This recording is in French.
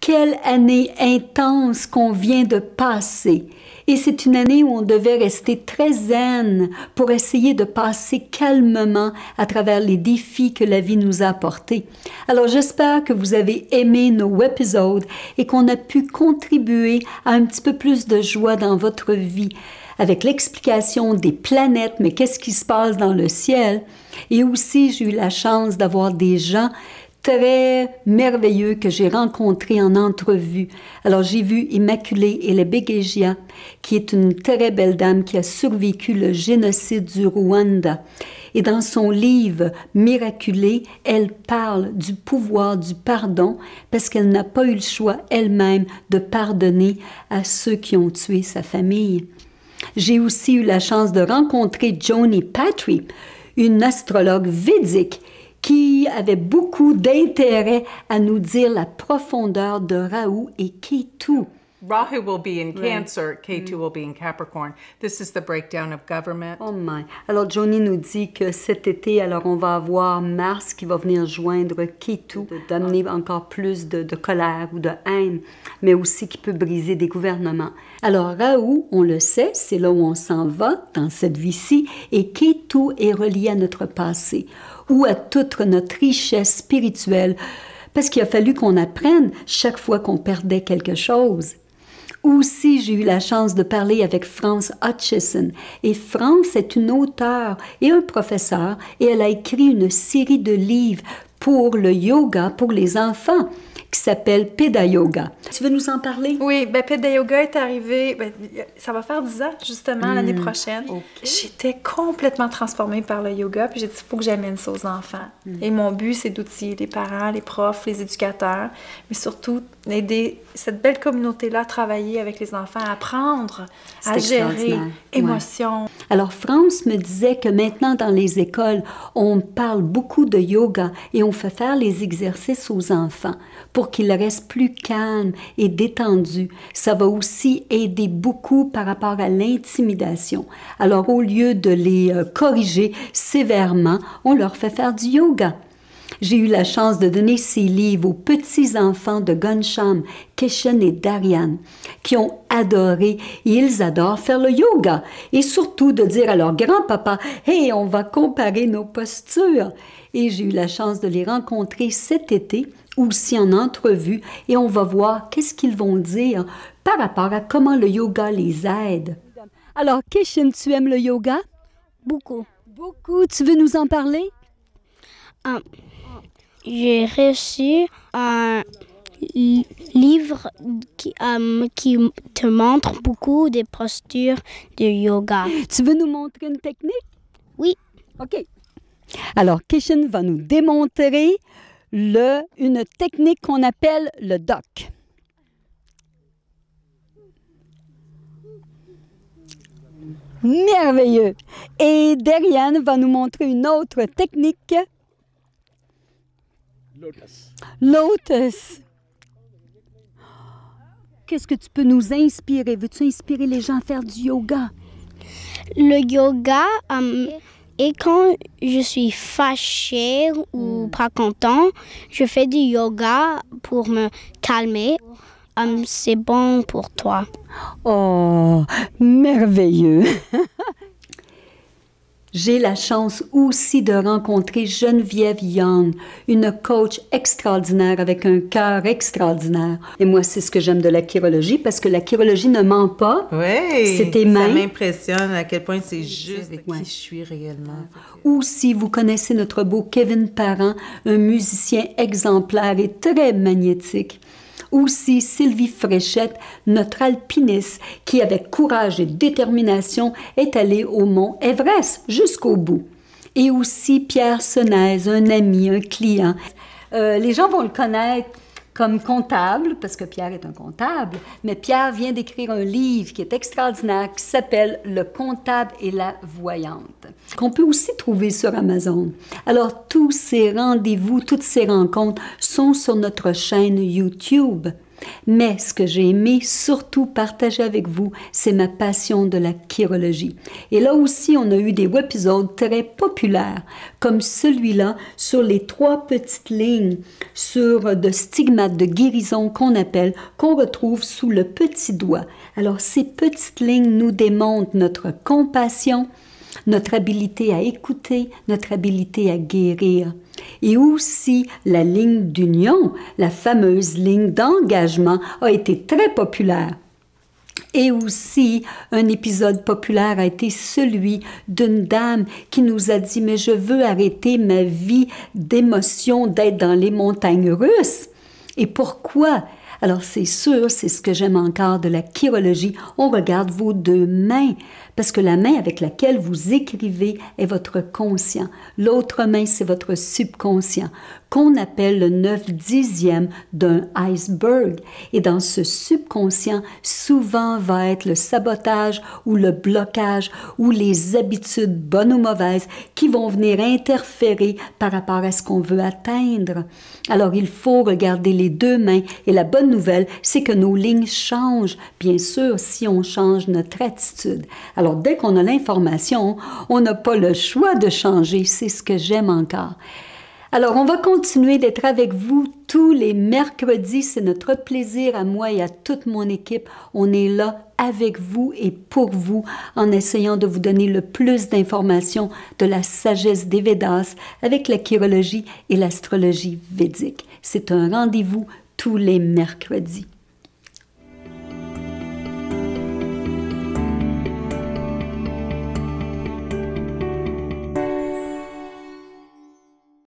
Quelle année intense qu'on vient de passer! Et c'est une année où on devait rester très zen pour essayer de passer calmement à travers les défis que la vie nous a apportés. Alors j'espère que vous avez aimé nos épisodes et qu'on a pu contribuer à un petit peu plus de joie dans votre vie avec l'explication des planètes, mais qu'est-ce qui se passe dans le ciel. Et aussi, j'ai eu la chance d'avoir des gens très merveilleux que j'ai rencontrés en entrevue. Alors, j'ai vu Immaculée Elebegegia, qui est une très belle dame qui a survécu le génocide du Rwanda. Et dans son livre Miraculée, elle parle du pouvoir du pardon parce qu'elle n'a pas eu le choix elle-même de pardonner à ceux qui ont tué sa famille. J'ai aussi eu la chance de rencontrer Joni Patry, une astrologue védique qui avait beaucoup d'intérêt à nous dire la profondeur de Rahu et Ketu. Rahu will be in Cancer, Ketu will be in Capricorn. This is the breakdown of government. Oh my. Alors, Joni nous dit que cet été, alors on va avoir Mars qui va venir joindre Ketu, d'amener encore plus de colère ou de haine, mais aussi qui peut briser des gouvernements. Alors, Rahu, on le sait, c'est là où on s'en va dans cette vie-ci, et Ketu est relié à notre passé ou à toute notre richesse spirituelle, parce qu'il a fallu qu'on apprenne chaque fois qu'on perdait quelque chose. Aussi, j'ai eu la chance de parler avec France Hutchison. Et France est une auteure et un professeur, et elle a écrit une série de livres pour le yoga pour les enfants qui s'appelle Peda Yoga. Tu veux nous en parler? Oui, ben Peda Yoga est arrivé, ça va faire 10 ans justement l'année prochaine. Okay. J'étais complètement transformée par le yoga, puis j'ai dit, il faut que j'amène ça aux enfants. Et mon but, c'est d'outiller les parents, les profs, les éducateurs, mais surtout d'aider cette belle communauté-là à travailler avec les enfants, à apprendre, à gérer émotions. Ouais. Alors, France me disait que maintenant, dans les écoles, on parle beaucoup de yoga et on fait faire les exercices aux enfants pour qu'ils restent plus calmes et détendus. Ça va aussi aider beaucoup par rapport à l'intimidation. Alors, au lieu de les corriger sévèrement, on leur fait faire du yoga. J'ai eu la chance de donner ces livres aux petits-enfants de Gunsham, Keshen et Darian, qui ont adoré, et ils adorent faire le yoga. Et surtout de dire à leur grand-papa, « Hey, on va comparer nos postures ». Et j'ai eu la chance de les rencontrer cet été, aussi en entrevue, et on va voir qu'est-ce qu'ils vont dire par rapport à comment le yoga les aide. Alors, Keshen, tu aimes le yoga? Beaucoup. Beaucoup. Tu veux nous en parler? J'ai reçu un livre qui te montre beaucoup des postures de yoga. Tu veux nous montrer une technique? Oui. OK. Alors, Keshen va nous démontrer une technique qu'on appelle le dock. Merveilleux! Et Darian va nous montrer une autre technique. Lotus. Lotus. Qu'est-ce que tu peux nous inspirer? Veux-tu inspirer les gens à faire du yoga? Le yoga, et quand je suis fâchée ou pas content, je fais du yoga pour me calmer. C'est bon pour toi. Oh, merveilleux! J'ai la chance aussi de rencontrer Geneviève Young, une coach extraordinaire avec un cœur extraordinaire. Et moi, c'est ce que j'aime de la chirologie, parce que la chirologie ne ment pas. Oui, c'est tes mains. Ça m'impressionne à quel point c'est juste qui je suis réellement. Ou si vous connaissez notre beau Kevin Parent, un musicien exemplaire et très magnétique. Aussi Sylvie Fréchette, notre alpiniste, qui avec courage et détermination est allée au mont Everest jusqu'au bout. Et aussi Pierre Senez, un ami, un client. Les gens vont le connaître comme comptable, parce que Pierre est un comptable, mais Pierre vient d'écrire un livre qui est extraordinaire, qui s'appelle « Le comptable et la voyante », qu'on peut aussi trouver sur Amazon. Alors, tous ces rendez-vous, toutes ces rencontres sont sur notre chaîne YouTube. Mais ce que j'ai aimé surtout partager avec vous, c'est ma passion de la chirologie. Et là aussi, on a eu des épisodes très populaires, comme celui-là sur les 3 petites lignes sur de stigmates de guérison qu'on retrouve sous le petit doigt. Alors, ces petites lignes nous démontrent notre compassion, notre habilité à écouter, notre habilité à guérir. Et aussi, la ligne d'union, la fameuse ligne d'engagement, a été très populaire. Et aussi, un épisode populaire a été celui d'une dame qui nous a dit « Mais je veux arrêter ma vie d'émotion d'être dans les montagnes russes. » Et pourquoi? Alors, c'est sûr, c'est ce que j'aime encore de la chirologie. On regarde vos 2 mains, parce que la main avec laquelle vous écrivez est votre conscient. L'autre main, c'est votre subconscient, qu'on appelle le 9/10 d'un iceberg. Et dans ce subconscient, souvent va être le sabotage ou le blocage ou les habitudes bonnes ou mauvaises qui vont venir interférer par rapport à ce qu'on veut atteindre. Alors, il faut regarder les 2 mains. Et la bonne nouvelle, c'est que nos lignes changent, bien sûr, si on change notre attitude. Alors, dès qu'on a l'information, on n'a pas le choix de changer. C'est ce que j'aime encore. Alors, on va continuer d'être avec vous tous les mercredis. C'est notre plaisir à moi et à toute mon équipe. On est là avec vous et pour vous en essayant de vous donner le plus d'informations de la sagesse des Védas avec la chirologie et l'astrologie védique. C'est un rendez-vous tous les mercredis.